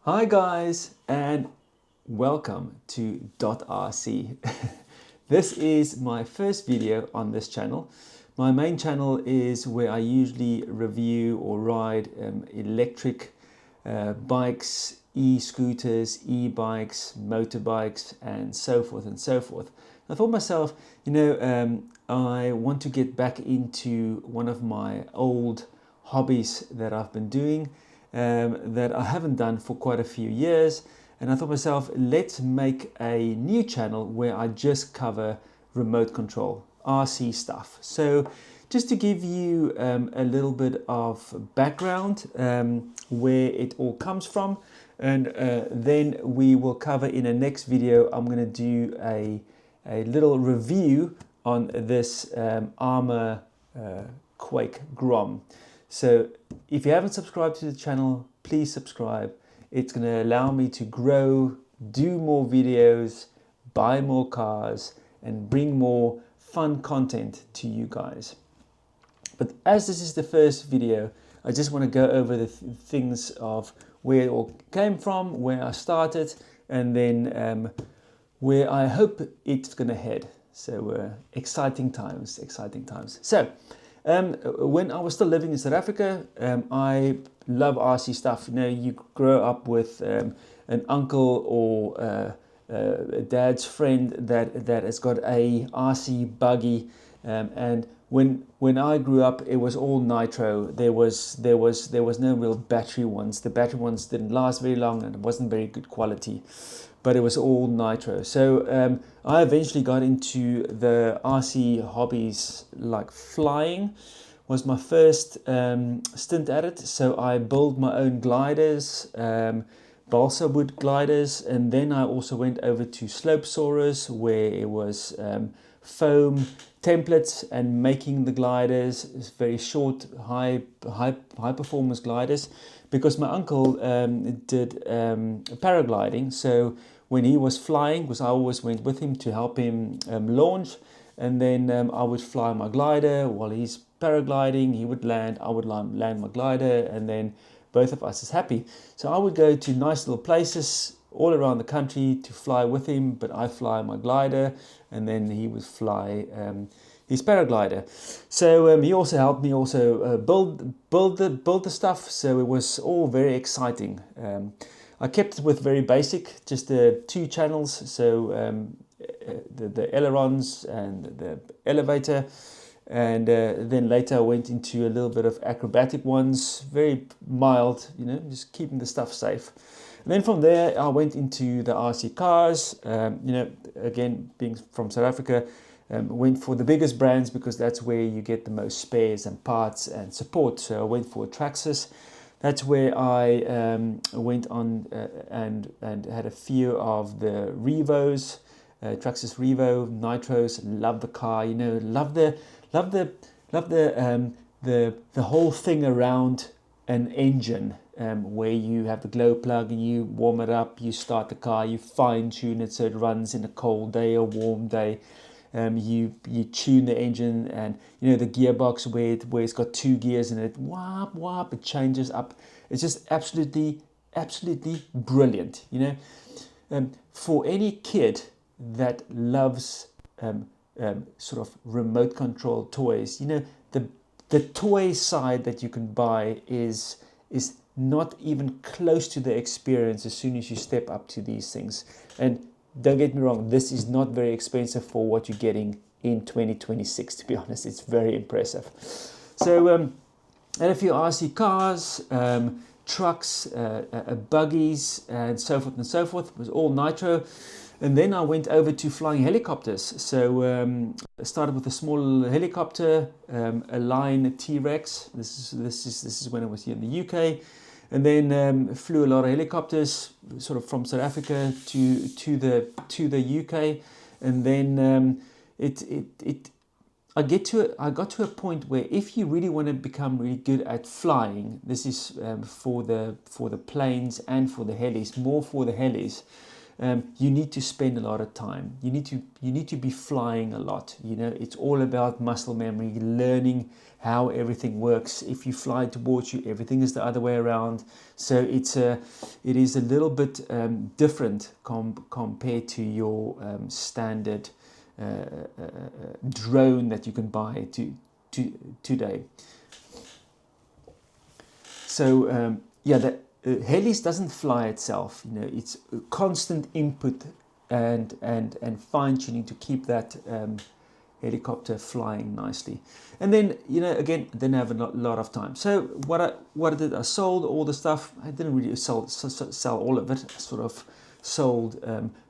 Hi guys, and welcome to dotRC. This is my first video on this channel. My main channel is where I usually review or ride electric bikes, e-scooters, e-bikes, motorbikes, and so forth and so forth. I thought myself, I want to get back into one of my old hobbies that I've been doing, that I haven't done for quite a few years. And I thought myself, let's make a new channel where I just cover remote control, RC stuff. So just to give you a little bit of background, where it all comes from. And then we will cover in the next video, I'm going to do a little review on this Armor Quake Grom. So if you haven't subscribed to the channel, please subscribe. It's going to allow me to grow, do more videos, buy more cars, and bring more fun content to you guys. But as this is the first video, I just want to go over the things of where it all came from, where I started, and then where I hope it's going to head. So exciting times, exciting times. So when I was still living in South Africa, I love RC stuff. You know, you grow up with an uncle or a dad's friend that has got a RC buggy, and when I grew up, it was all nitro. There was no real battery ones. The battery ones didn't last very long and it wasn't very good quality, but it was all nitro. So I eventually got into the RC hobbies, like flying was my first stint at it. So I built my own gliders, balsa wood gliders, and then I also went over to slope soarers, where it was foam templates and making the gliders. It's very short, high performance gliders, because my uncle did paragliding. So when he was flying, because I always went with him to help him launch, and then I would fly my glider while he's paragliding. He would land, I would land my glider, and then both of us is happy. So I would go to nice little places all around the country to fly with him, but I fly my glider and then he would fly his paraglider. So he also helped me build the stuff. So it was all very exciting. I kept it with very basic, just the two channels. So the ailerons and the elevator. And then later I went into a little bit of acrobatic ones, very mild, just keeping the stuff safe. And then from there I went into the RC cars, again, being from South Africa, went for the biggest brands because that's where you get the most spares and parts and support. So I went for Traxxas. That's where I went on and had a few of the Revos, Traxxas Revo, Nitros. Love the car, love the whole thing around an engine, where you have the glow plug and you warm it up, you start the car, you fine tune it so it runs in a cold day or warm day. You tune the engine, and the gearbox where it's got two gears in it, whop, it changes up. It's just absolutely brilliant. For any kid that loves sort of remote control toys, the toy side that you can buy is not even close to the experience as soon as you step up to these things. And don't get me wrong, this is not very expensive for what you're getting in 2026, to be honest. It's very impressive. So and a few RC cars, trucks, buggies, and so forth and so forth. It was all nitro. And then I went over to flying helicopters. So I started with a small helicopter, a Line T-Rex. This is when I was here in the UK, and then flew a lot of helicopters, sort of from South Africa to the UK, and then I got to a point where if you really want to become really good at flying, this is for the planes and for the helis, more for the helis. you need to spend a lot of time. You need to be flying a lot. You know, it's all about muscle memory, learning how everything works. If you fly towards you, everything is the other way around. So it is a little bit different compared to your standard drone that you can buy today. So yeah, the Helis doesn't fly itself. You know, it's a constant input and fine tuning to keep that helicopter flying nicely. And then, you know, again, I didn't have a lot of time. So what I did, I sold all the stuff. I didn't really sell all of it. I sort of sold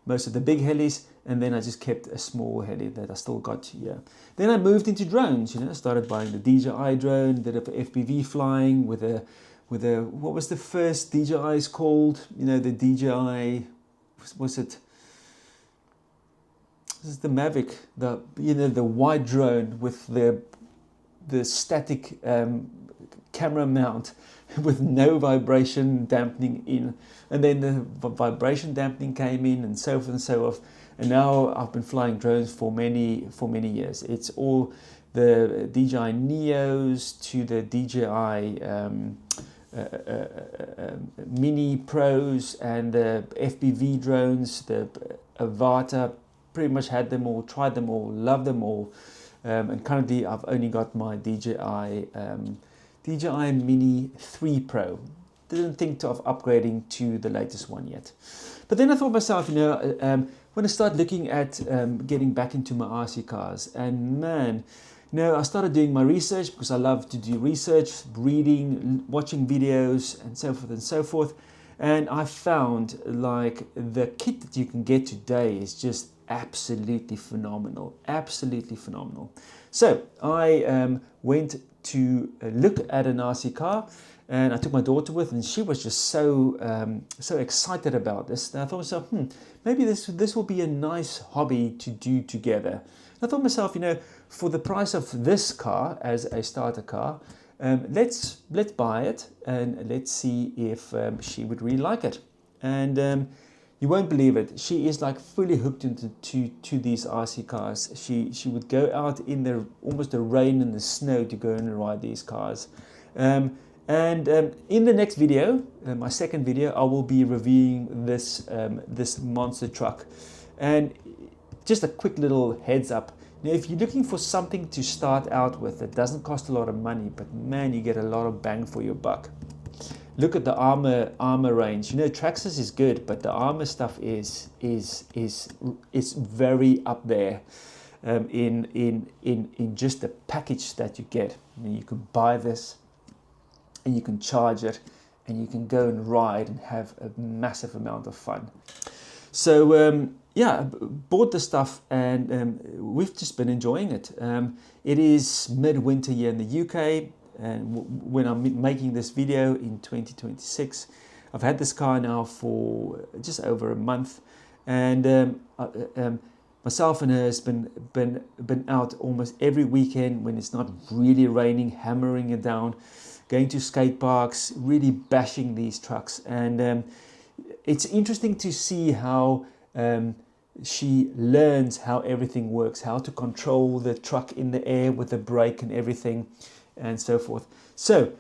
most of the big helis, and then I just kept a small heli that I still got here. Then I moved into drones. You know, I started buying the DJI drone, did a FPV flying with a what was the first DJI's called? You know, the DJI, was it? This is the Mavic, the white drone with the static camera mount with no vibration dampening in, and then the vibration dampening came in, and so forth and so forth. And now I've been flying drones for many years. It's all the DJI Neos to the DJI Mini Pros and the FPV drones, the Avata. Pretty much had them all, tried them all, loved them all, and currently I've only got my DJI Mini 3 Pro. Didn't think of upgrading to the latest one yet. But then I thought myself, you know, when I start looking at getting back into my RC cars, and man, you know, I started doing my research because I love to do research, reading, watching videos, and so forth and so forth. And I found like the kit that you can get today is just absolutely phenomenal, absolutely phenomenal. So I went to look at an RC car, and I took my daughter with, and she was just so excited about this. And I thought to myself, maybe this will be a nice hobby to do together. And I thought to myself, you know, for the price of this car as a starter car, let's buy it and let's see if she would really like it. And you won't believe it, she is like fully hooked into these RC cars. She would go out in almost the rain and the snow to go and ride these cars. And in the next video, my second video, I will be reviewing this monster truck. And just a quick little heads up. Now, if you're looking for something to start out with that doesn't cost a lot of money, but man, you get a lot of bang for your buck. Look at the armor range. You know, Traxxas is good, but the armor stuff is very up there in just the package that you get. I mean, you can buy this, and you can charge it, and you can go and ride and have a massive amount of fun. So yeah, I bought the stuff, and we've just been enjoying it. It is midwinter here in the UK, and when I'm making this video in 2026, I've had this car now for just over a month, and myself and her has been out almost every weekend when it's not really raining, hammering it down, going to skate parks, really bashing these trucks. And it's interesting to see how she learns how everything works, how to control the truck in the air with the brake and everything, and so forth. So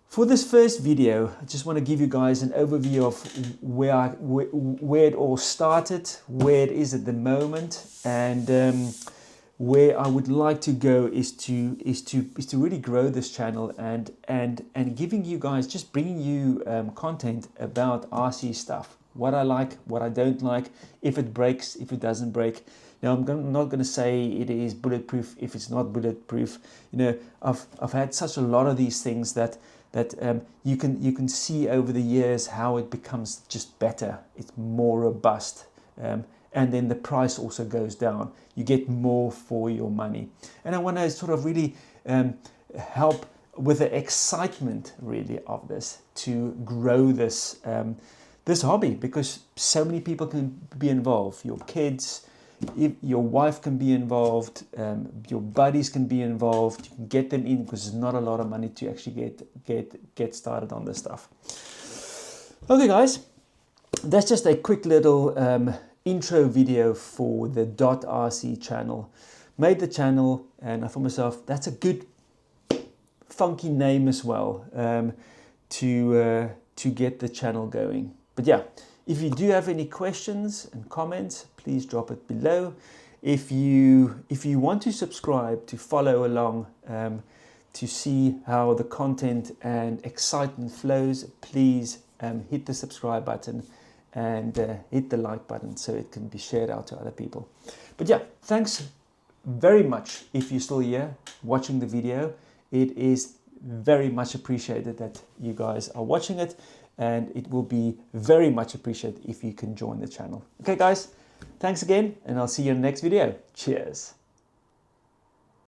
for this first video, I just want to give you guys an overview of where it all started, where it is at the moment, and where I would like to go is to really grow this channel and giving you guys, just bringing you content about RC stuff. What I like, what I don't like, if it breaks, if it doesn't break. Now, I'm not going to say it is bulletproof if it's not bulletproof. You know, I've had such a lot of these things that you can see over the years how it becomes just better. It's more robust, and then the price also goes down. You get more for your money, and I want to sort of really help with the excitement really of this to grow this this hobby, because so many people can be involved. Your kids, your wife can be involved, your buddies can be involved. You can get them in because there's not a lot of money to actually get started on this stuff. Okay, guys. that's just a quick little intro video for the dotRC channel. Made the channel and I thought myself, that's a good funky name as well, to get the channel going. But yeah, if you do have any questions and comments, please drop it below. If you want to subscribe to follow along, to see how the content and excitement flows, please hit the subscribe button and hit the like button so it can be shared out to other people. But yeah, thanks very much if you're still here watching the video. It is very much appreciated that you guys are watching it, and it will be very much appreciated if you can join the channel. Okay guys, thanks again, and I'll see you in the next video. Cheers.